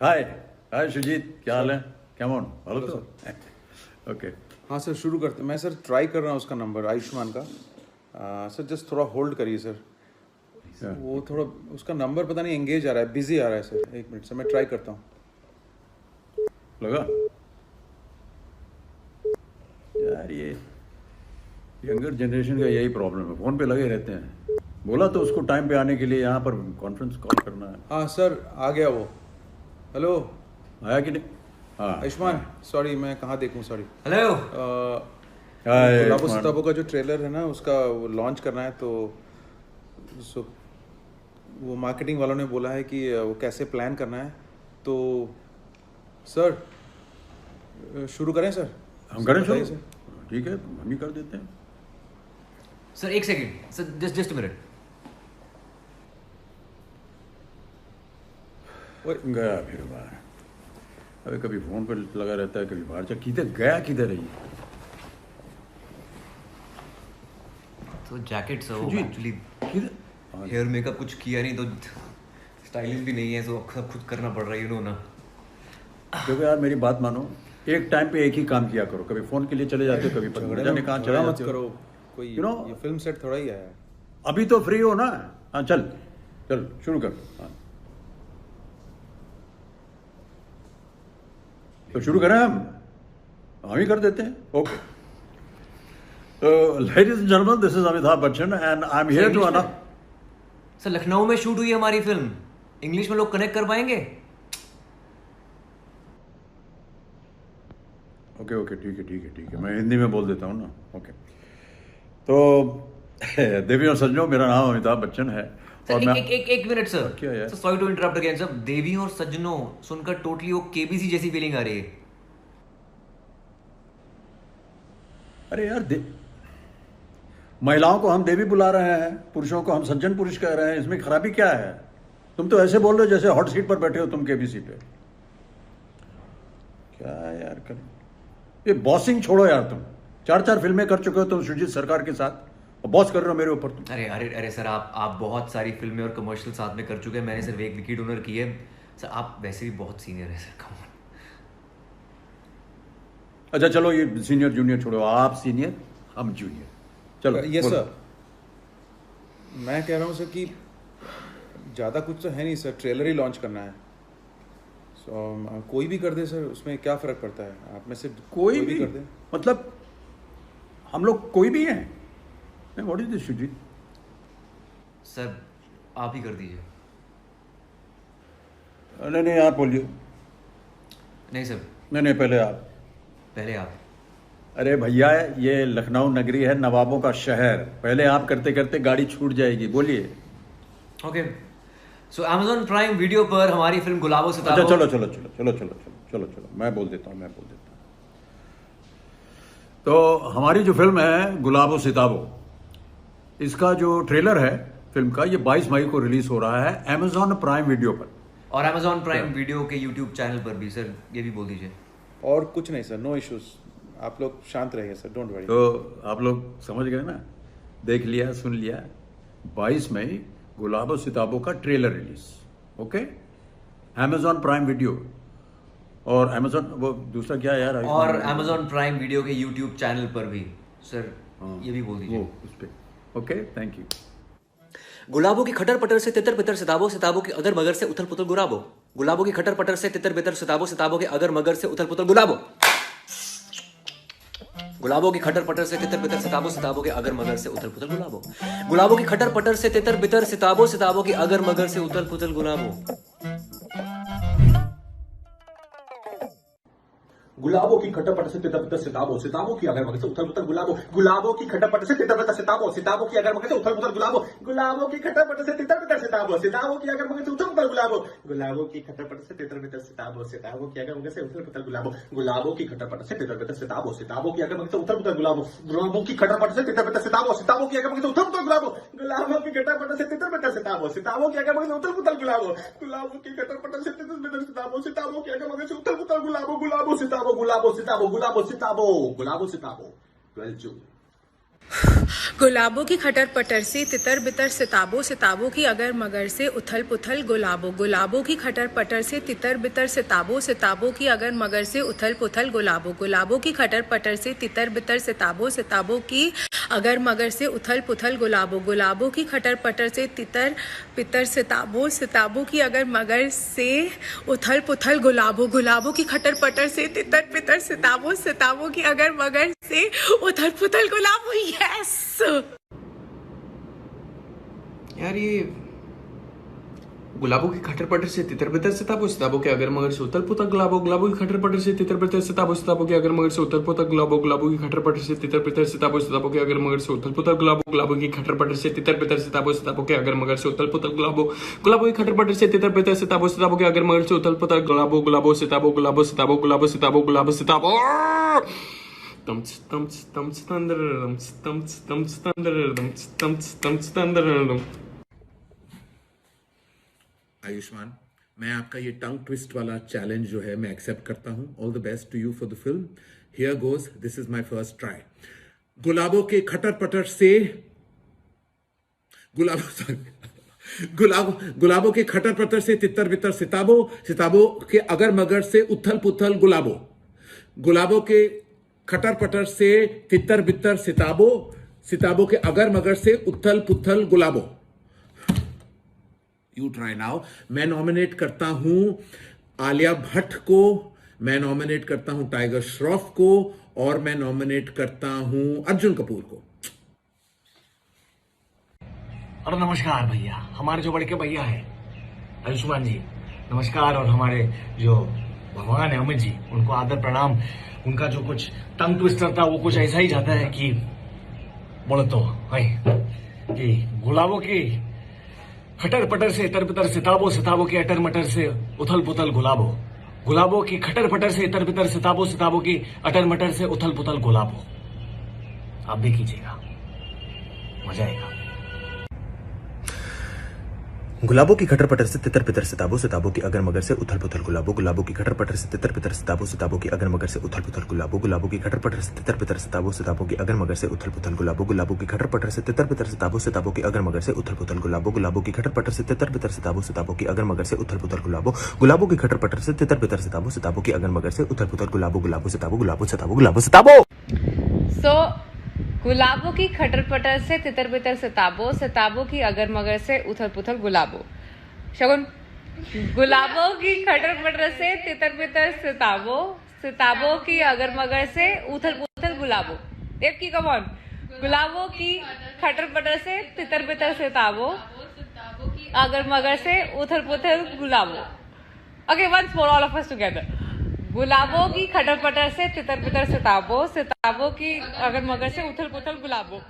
हाय हाय सुजीत, क्या हाल है? কেমন ভালো তো? ओके हाँ सर, शुरू करते मैं सर ट्राई कर रहा हूँ उसका नंबर आयुष्मान का। सर जस्ट थोड़ा होल्ड करिए सर। वो थोड़ा उसका नंबर पता नहीं एंगेज आ रहा है, बिजी आ रहा है सर। एक मिनट सर, मैं ट्राई करता हूँ। लगा यार, ये यंगर जनरेशन का यही प्रॉब्लम है, फोन पे लगे रहते हैं। बोला तो उसको टाइम पे आने के लिए, यहाँ पर कॉन्फ्रेंस कॉल करना है। हाँ सर, आ गया वो। हेलो आया कि नहीं? हाँ आयुष्मान, सॉरी मैं कहाँ देखूँ, सॉरी। हेलो। हाय गुलाबो आयुष्मान। सिताबो का जो ट्रेलर है ना, उसका वो लॉन्च करना है, तो वो मार्केटिंग वालों ने बोला है कि वो कैसे प्लान करना है। तो सर शुरू करें सर? हम करें बताइए शुरू? ठीक है, हम ही कर देते हैं। सर एक second sir, just a minute. गया फिर बाहर। अबे कभी फोन पर लगा रहता है, कभी बाहर जा। किधर गया, किधर है ये? तो जैकेट सर, वो सुजीत, एक्चुअली किधर? हेयर मेकअप कुछ किया नहीं, तो स्टाइलिश भी नहीं है, तो सब खुद करना पड़ रहा है, यू नो ना। देखो यार, मेरी बात मानो, एक टाइम पे एक ही काम किया करो। कभी फोन के लिए चले जाते हो, कभी पता जाने कहाँ चले मत जाते हो। करो। कोई You know, ये फिल्म सेट थोड़ा ही है। अभी तो फ्री हो ना? हाँ चल चल शुरू कर। हाँ। तो शुरू करें हम ही कर देते हैं। ओके, तो ladies and gentleman, this is Amitabh Bachchan and I am here to sir Lucknow में शूट हुई है हमारी फिल्म, इंग्लिश में लोग कनेक्ट कर पाएंगे? ओके ओके, ठीक है ठीक है ठीक है, मैं हिंदी में बोल देता हूँ ना। ओके, तो देवी और सज्जनों, मेरा नाम अमिताभ बच्चन है। सर और एक, मैं एक, एक, एक मिनट सर। क्या यार? Sir sorry to interrupt again sir. देवी और सज्जनों सुनकर टोटली वो केबीसी जैसी फीलिंग आ रही है। अरे यार, महिलाओं को हम देवी बुला रहे हैं, पुरुषों को हम सज्जन पुरुष कह रहे हैं, इसमें खराबी क्या है? तुम तो ऐसे बोल रहे हो जैसे हॉट सीट पर बैठे हो तुम, केबीसी पे। क्या यार कर, ये बॉसिंग छोड़ो यार। तुम 4 फिल्में कर चुके हो तुम सुजीत सरकार के साथ, और बॉस कर रहे हो मेरे ऊपर तुम। अरे अरे अरे सर, आप बहुत सारी फिल्में और कमर्शियल साथ में कर चुके हैं। मैंने सिर्फ एक विकी डोनर की है सर। आप वैसे भी बहुत सीनियर है सर, कम ऑन। अच्छा चलो, ये सीनियर जूनियर छोड़ो, आप सीनियर हम जूनियर। चलो ये बोलो। सर, मैं कह रहा हूँ सर कि ज़्यादा कुछ तो है नहीं सर, ट्रेलर ही लॉन्च करना है। कोई भी कर दे सर, उसमें क्या फ़र्क पड़ता है? आप में से कोई भी कर दे। मतलब हम लोग कोई भी हैं? What is this Sujit? Sir आप ही कर दीजिए। नहीं नहीं, आप बोलिए। नहीं सर, नहीं नहीं, पहले आप। पहले आप। अरे भैया, ये लखनऊ नगरी है, नवाबों का शहर। पहले आप करते करते गाड़ी छूट जाएगी। बोलिए। ओके, सो अमेजॉन प्राइम वीडियो पर हमारी फिल्म गुलाबो अच्छा सिताबो। चलो चलो चलो चलो चलो चलो चलो चलो, मैं बोल देता हूँ। तो हमारी जो फिल्म है गुलाबो सिताबो, इसका जो ट्रेलर है फिल्म का, ये 22 मई को रिलीज हो रहा है अमेजॉन प्राइम वीडियो पर, और अमेजॉन प्राइम वीडियो के यूट्यूब चैनल पर भी। सर ये भी बोल दीजिए। और कुछ नहीं सर, नो इश्यूज। आप लोग शांत रहिए सर, डोंट वरी। तो आप लोग समझ गए ना? देख लिया, सुन लिया। 22 मई गुलाबो सिताबो का trailer release. Okay, Amazon prime video और अमेजॉन, वो दूसरा क्या है यार? और अमेजॉन प्राइम वीडियो के यूट्यूब चैनल पर भी सर। ये भी बोल दीजिए वो उस पे। Okay, thank you. गुलाबों की खटर पटर से तितर बितर सिताबो, सिताबो की अगर मगर से उथल पुथल गुलाबो। गुलाबों की खटर पटर से तितर बितर सिताबो, सिताबो के अगर मगर से उथल पुथल गुलाबो। गुलाबों की खटर पटर से तितर बितर सिताबो, सिताबो के अगर मगर से उथल पुथल गुलाबो। गुलाबों की खटर पटर से तितर बितर सिताबो, सिताबो की अगर मगर से उथल पुथल गुलाबो। गुलाबों की खटपट से तितर बितर सिताबो, सिताबो की अगर मगर से उथल पुथल गुलाबो। गुलाबों की खटपट से तितर बितर सिताबो, सिताबो की अगर मगर से उथल पुथल गुलाबो। गुलाबों की खटपट से तितर बितर सिताबो, सिताबो की अगर मगर से उथल पुथल गुलाबो। गुलाबों की खटपट से तितर बितर सिताबो, सिताबो की अगर मगर से उथल पुथल गुलाबो। गुलाबों की खटपट से तितर बितर सिताबो, सिताबो की अगर मगर से उथल पुथल गुलाबो। गुलाबों की खटपट से तितर बितर सिताबो, सिताबो की अगर मगर से उथल पुथल गुलाबो। गुलाबों की खटपट से तितर बितर सिताबो, सिताबो की अगर मगर से उथल पुथल गुलाबो। गुलाबों की खटपट से तितर बितर सिताबो, सिताबो की अगर मगर से उथल पुथल गुलाबो। गुलाबो सिताबो, गुलाबो सिताबो, गुलाबो सिताबो, गुलाबो सिताबो। 12 जून। गुलाबों की खटर पटर से तितर बितर सिताबों सिताबों की अगर मगर से उथल पुथल गुलाबों की खटर पटर से तितर बितर सिताबों सिताबों की अगर मगर से उथल पुथल गुलाबों की खटर पटर से तितर बितर सिताबों की अगर मगर से उथल पुथल गुलाबों की खटर पटर से तितर बितर सिताबों की अगर मगर से उथल पुथल गुलाबों की खटर पटर से तितर बितर सिताबों की अगर मगर से उथल पुथल गुलाबो। यस यार ये गुलाबों की खटर पटर से तितर बितर सिताबों सिताबों के अगर मगर से उथल पुथल गुलाबों की खटर पटर से तितर बितर सिताबों के अगर मगर से उथल पुथल गुलाबों की खटर पटर से तितर बितर सिताबों के अगर मगर से उथल पुथल गुलाबों की खटर पटर से तितर बितर सिताबों के अगर मगर से उथल पुथल गुलाबों की खटर पटर से तितर बितर सिताबों के अगर मगर से उथल पुथल गुलाबो सिताबो आयुष्मान, मैं आपका ये टंग ट्विस्ट वाला चैलेंज जो है मैं एक्सेप्ट करता हूं। All the best to you for the film. Here goes, this is my first try. गुलाबों के खटर पटर से गुलाबों के खटर पटर से तितर बितर सिताबों के अगर मगर से उथल पुथल गुलाबों के खटर पटर से तितर बितर सिताबों के अगर मगर से उथल पुथल गुलाबो। You try now. मैं नॉमिनेट करता हूं आलिया भट्ट को, मैं नॉमिनेट करता हूं टाइगर श्रॉफ को, और मैं नॉमिनेट करता हूं अर्जुन कपूर को। और नमस्कार भैया, हमारे जो बड़े के भैया है आयुष्मान जी, नमस्कार। और हमारे जो भगवान है अमित जी, उनको आदर प्रणाम। उनका जो कुछ टंग ट्विस्टर था वो कुछ ऐसा ही जाता है कि बोले तो है कि गुलाबों की खटर पटर से इतर बितर सिताबों की अटर मटर से उथल पुथल गुलाबों की खटर पटर से इतर बितर सिताबों की अटर मटर से उथल पुथल गुलाबो। आप भी कीजिएगा, मजा आएगा। गुलाबों की खटर पटर से तितर बितर सिताबों की अगर मगर से उथल पुथल गुलाबों की खटर पटर से तितर बितर सिताबों की अगर मगर से उथल पुथल गुलाबों की खटर पटर से तितर बितर सिताबों की अगर मगर से उथल पुथल गुलाबों की खटर पटर से तितर बितर सिताबों की अगर मगर से उथल पुथल गुलाबों की खटर पटर से तितर बितर सिताबों की अगर मगर से उथल पुथल गुलाबों की खटर पटर से तितर बितर सिताबों की अगर मगर से उथल पुथल गुलाबो सिताबो। सो गुलाबों की खटर पटर से तितर बितर सिताबों की अगर मगर से उथल पुथल गुलाबो। शगुन, गुलाबों की खटर पटर से तितर बितर सिताबों की अगर मगर से उथल पुथल गुलाबो। देव की कमॉन, गुलाबों की खटर पटर से तितर बितर सिताबों की अगर मगर से उथल पुथल Gulabo. Okay, once more, all of us together. गुलाबों की खटर पटर से तितर बितर सिताबों की अगर मगर से उथल पुथल गुलाबो।